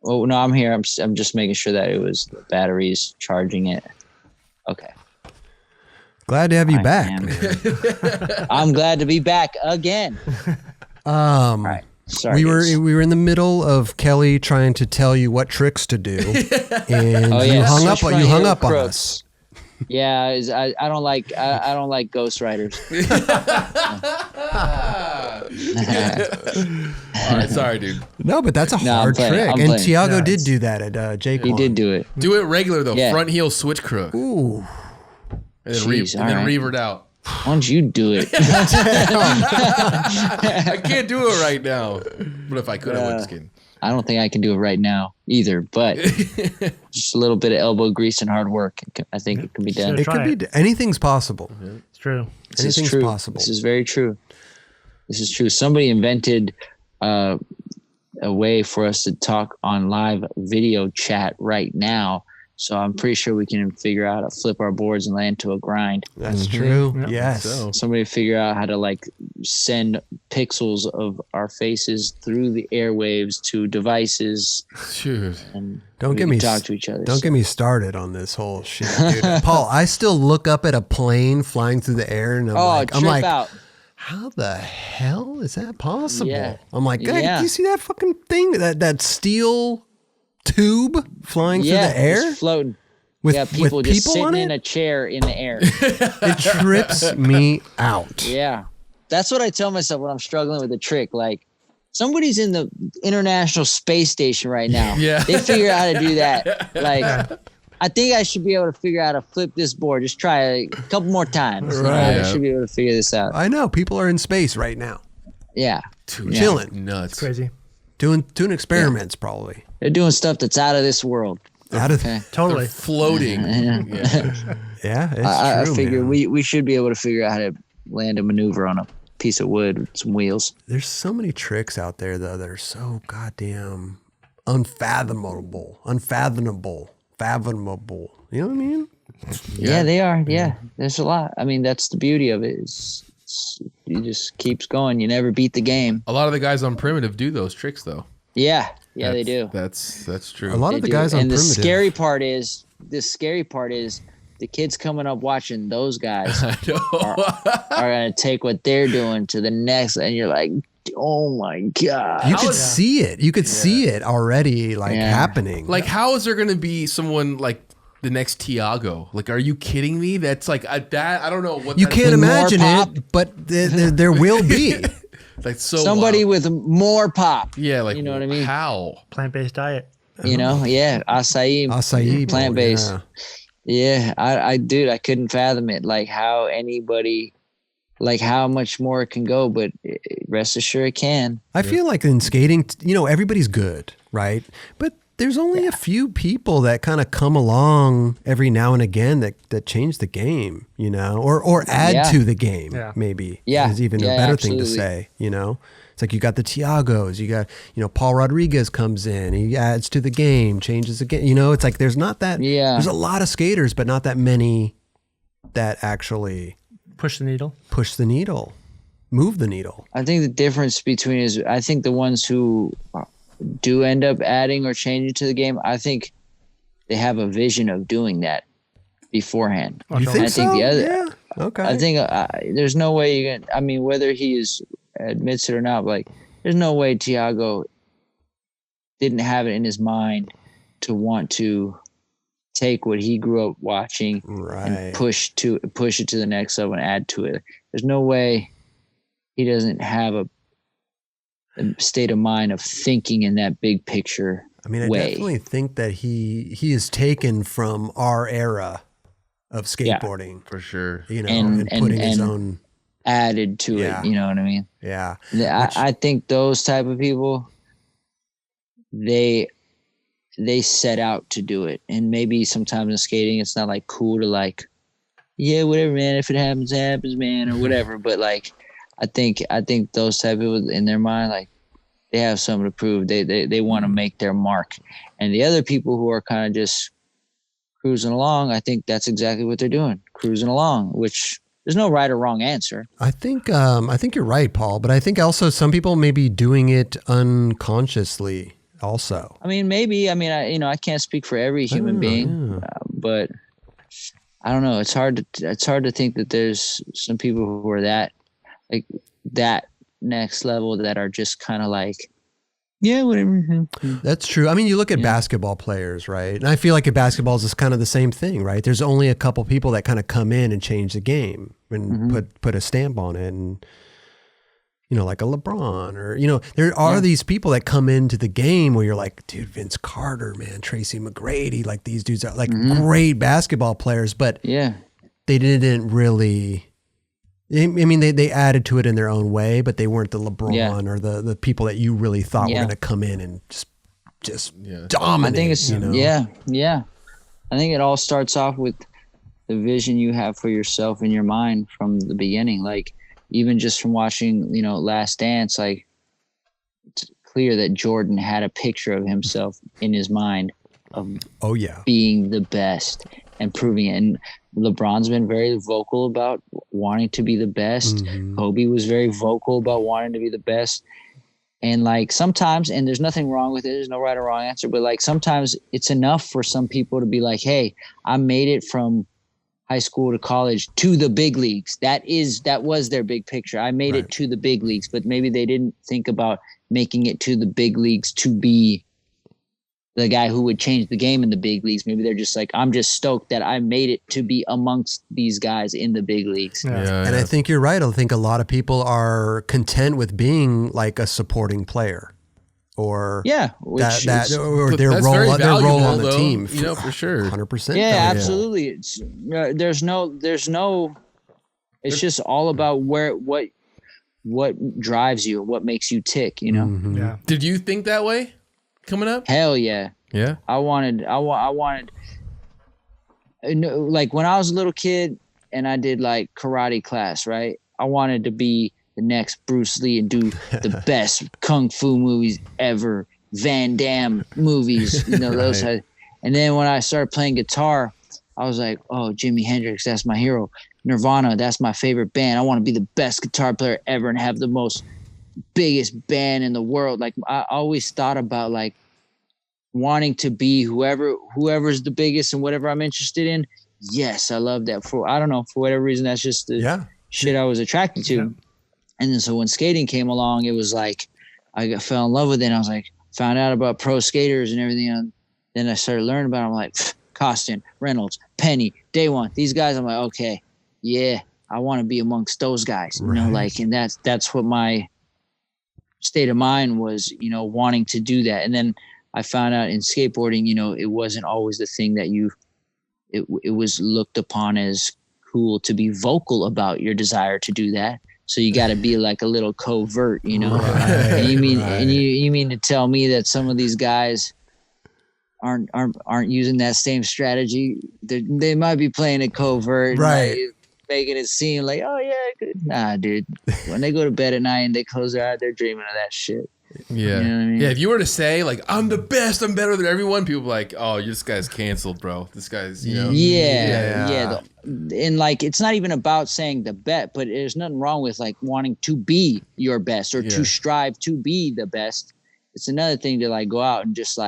Oh no, I'm here. I'm just making sure that it was the batteries charging it. Okay. Glad to have you back. I'm glad to be back again. All right. Sorry. We were in the middle of Kelly trying to tell you what tricks to do, and you hung up on us. Yeah, I don't like Ghost Riders. All right, sorry, dude. No, but that's a hard trick. And Tiago did do that at Jake. He did do it. Do it regular though. Yeah. Front heel switch crook. Ooh. And then revered out. Why don't you do it? I can't do it right now. But if I could, I would. Just kidding. I don't think I can do it right now either. But just a little bit of elbow grease and hard work. I think it can be done. It could be. Anything's possible. It's true. Anything's possible. This is very true. This is true. Somebody invented a way for us to talk on live video chat right now. So I'm pretty sure we can figure out how to flip our boards and land to a grind. That's true. Yep. Yes. So. Somebody figure out how to like send pixels of our faces through the airwaves to devices. Shoot. And don't get me talk to each other. Don't get me started on this whole shit, dude. Paul, I still look up at a plane flying through the air and I'm like, out. How the hell is that possible? Yeah. I'm like, do you see that fucking thing? That steel tube flying through the air? Just floating. With people just people sitting in a chair in the air. It trips me out. Yeah. That's what I tell myself when I'm struggling with a trick. Like, somebody's in the International Space Station right now. Yeah. They figure out how to do that. Like, I think I should be able to figure out how to flip this board. Just try a couple more times. Right. I should be able to figure this out. I know. People are in space right now. Yeah. Chilling. Nuts. It's crazy. Doing experiments probably. They're doing stuff that's out of this world. Totally. They're floating. Yeah, it's I true, figure man. we should be able to figure out how to land a maneuver on a piece of wood with some wheels. There's so many tricks out there though that are so goddamn unfathomable. Fathomable. You know what I mean? Yeah, they are. Yeah, there's a lot. I mean, that's the beauty of it. You just keeps going. You never beat the game. A lot of the guys on Primitive do those tricks though. Yeah, they do. That's true. A lot of the guys on Primitive. And the scary part is the kids coming up watching those guys are going to take what they're doing to the next, and you're like, oh my God. You could see it. You could see it already happening. Like, how is there going to be someone like the next Tiago? Like, are you kidding me? That's like, I don't know what you can't imagine it, but there will be. Like somebody with more pop. Yeah, like, you know what I mean? How? Plant-based diet. You know, acai plant-based. Yeah, I couldn't fathom it. Like how much more it can go, but rest assured it can. I feel like in skating, everybody's good, right? But there's only a few people that kind of come along every now and again that change the game, or add to the game, maybe. Yeah. Is even a better thing to say, It's like you got the Tiagos, you got, Paul Rodriguez comes in, he adds to the game, changes the game. It's like there's not that, there's a lot of skaters, but not that many that actually push the needle, move the needle. I think the difference between I think the ones who do end up adding or changing to the game, I think they have a vision of doing that beforehand. You think so? Yeah. Okay. I think there's no way you can. I mean, whether he admits it or not, like there's no way Tiago didn't have it in his mind to want to take what he grew up watching and push it to the next level and add to it. There's no way he doesn't have a state of mind of thinking in that big picture. I mean, I definitely think that he is taken from our era of skateboarding for sure. And putting his own added to it. You know what I mean? Yeah. I think those type of people, they set out to do it. And maybe sometimes in skating, it's not like cool to like, yeah, whatever, man. If it happens, it happens, man, or whatever. But like, I think those type of people in their mind, like they have something to prove. They want to make their mark. And the other people who are kind of just cruising along, I think that's exactly what they're doing, cruising along, which there's no right or wrong answer. I think you're right, Paul, but I think also some people may be doing it unconsciously also. I mean, maybe. I mean, I can't speak for every human being, but I don't know. It's hard to think that there's some people who are that next level that are just kind of like, yeah, whatever. That's true. I mean, you look at basketball players, right? And I feel like at basketball is kind of the same thing, right? There's only a couple people that kind of come in and change the game and put a stamp on it. And, like a LeBron or, there are these people that come into the game where you're like, dude, Vince Carter, man, Tracy McGrady, like these dudes are like great basketball players, but they didn't really, I mean, they added to it in their own way, but they weren't the LeBron or the people that you really thought were going to come in and just dominate. I think it's, I think it all starts off with the vision you have for yourself in your mind from the beginning. Like, even just from watching, Last Dance, like, it's clear that Jordan had a picture of himself in his mind of being the best and proving it. And LeBron's been very vocal about wanting to be the best. Kobe was very vocal about wanting to be the best. And like sometimes, and there's nothing wrong with it, there's no right or wrong answer, but like sometimes it's enough for some people to be like, hey, I made it from high school to college to the big leagues. That was their big picture. I made it to the big leagues, but maybe they didn't think about making it to the big leagues to be the guy who would change the game in the big leagues. Maybe they're just like, I'm just stoked that I made it to be amongst these guys in the big leagues. And I think you're right. I think a lot of people are content with being like a supporting player. Or or their role on the team, for sure, 100%. Yeah, absolutely. It's there's no. It's just all about what drives you, what makes you tick. Yeah. Did you think that way coming up? Hell yeah. Yeah. I wanted. Like when I was a little kid and I did like karate class, right? I wanted to be the next Bruce Lee and do the best kung fu movies ever, Van Damme movies, those. And then when I started playing guitar, I was like, oh, Jimi Hendrix, that's my hero. Nirvana, that's my favorite band. I want to be the best guitar player ever and have the most biggest band in the world. Like I always thought about like wanting to be whoever's the biggest and whatever I'm interested in. Yes, I love that. I don't know, for whatever reason, that's just the shit I was attracted to. Yeah. And then so when skating came along, it was like I fell in love with it. And I was like, found out about pro skaters and everything. And then I started learning about it. I'm like, Costin, Reynolds, Penny, Day One. These guys, I'm like, okay, yeah, I want to be amongst those guys. And that's what my state of mind was, wanting to do that. And then I found out in skateboarding, it wasn't always the thing that it was looked upon as cool to be vocal about your desire to do that. So you got to be like a little covert, And you mean to tell me that some of these guys aren't using that same strategy? They might be playing it covert, right? Making it seem like, oh yeah, nah, dude. When they go to bed at night and they close their eyes, they're dreaming of that shit. Yeah. You know what I mean? Yeah. If you were to say like, I'm the best, I'm better than everyone, people be like, oh, this guy's canceled, bro. This guy's, Yeah. And like, it's not even about saying the bet, but there's nothing wrong with like wanting to be your best or to strive to be the best. It's another thing to like go out and just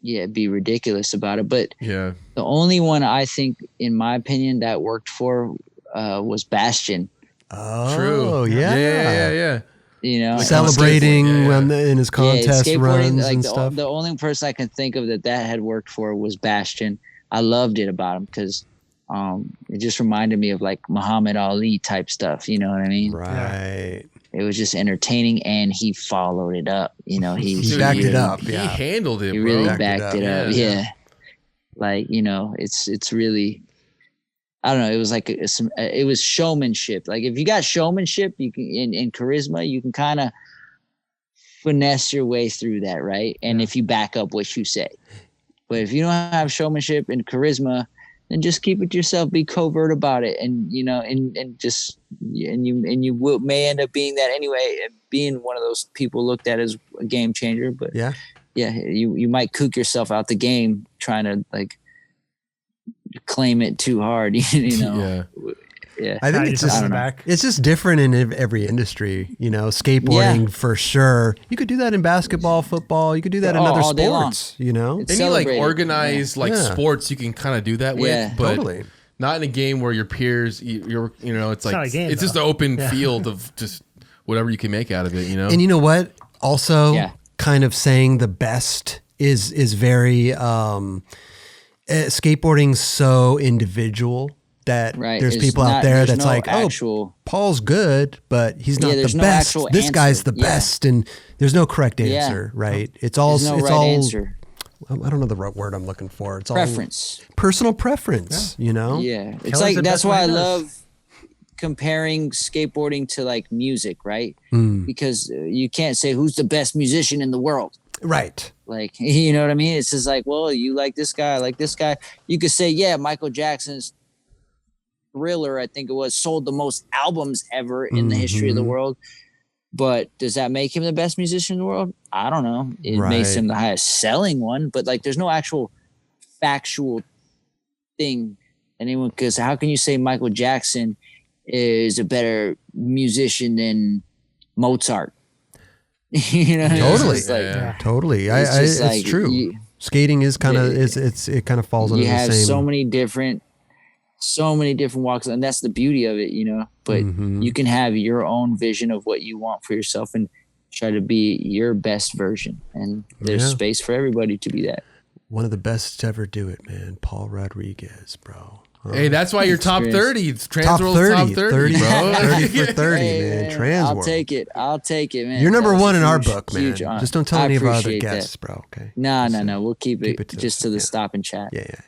be ridiculous about it. But the only one I think, in my opinion, that worked for was Bastion. Oh, true. Yeah. Celebrating in his contest runs and stuff. The only person I can think of that had worked for was Bastion. I loved it about him because it just reminded me of like Muhammad Ali type stuff. You know what I mean? Right. It was just entertaining, and he followed it up. He backed it up. He handled it. He really backed it up. Yeah. Like it's really. I don't know. It was like it was showmanship. Like if you got showmanship, you can in charisma, you can kind of finesse your way through that, right? And if you back up what you say, but if you don't have showmanship and charisma, then just keep it to yourself. Be covert about it, and you may end up being that anyway, and being one of those people looked at as a game changer. But you might kook yourself out the game trying to like claim it too hard, Yeah. I think You it's just just went back. it's just different in every industry. You know, skateboarding for sure. You could do that in basketball, football. You could do that in other all day long. sports. You know, It's Any like celebrated. organized like Yeah. sports you can kind of do that with, Yeah. but Totally. not in a game where your peers, you're you know, it's like not a game, it's just though. an open field of just whatever you can make out of it, you know. and you know what? Also, Yeah. kind of saying the best is very skateboarding's so individual that Right. there's It's people out not- there there's that's no like, actual, oh, Paul's good, but he's not there's the no best. actual This guy's answer. the Yeah. best, and there's no correct Yeah. answer, right? It's all there's no it's right all answer. I don't know the right word I'm looking for. It's Preference. all personal preference, you know? Yeah. It's Kelly's like, the that's best why I one he does. love comparing skateboarding to like music, right? Mm. Because you can't say who's the best musician in the world. Right. Like, you know what I mean? It's just like, well, you like this guy, I like this guy. You could say, yeah, Michael Jackson's Thriller, I think it was, sold the most albums ever in the history of the world. But does that make him the best musician in the world? I don't know. It makes him the highest selling one, but like there's no actual factual thing. Anyone, because how can you say Michael Jackson is a better musician than Mozart? You know, Totally. it's like, Yeah. Totally. It's It's just like, true. Skating is kind of Yeah. it kind of falls under you the have same. so many different walks, and that's the beauty of it, you know. But you can have your own vision of what you want for yourself and try to be your best version, and there's Yeah. space for everybody to be that. One of the best to ever do it, man. Paul Rodriguez, bro. Hey, that's why you're top 30. It's Top Transworld's 30, top 30, bro. 30 for 30, Hey, man. Trans I'll World. take it, man. You're number That was one a in our huge- book, man. huge honor. Just don't tell I any of our other appreciate that. guests, bro. Okay. No, we'll keep it to- just to the yeah. stop and chat. Yeah, yeah.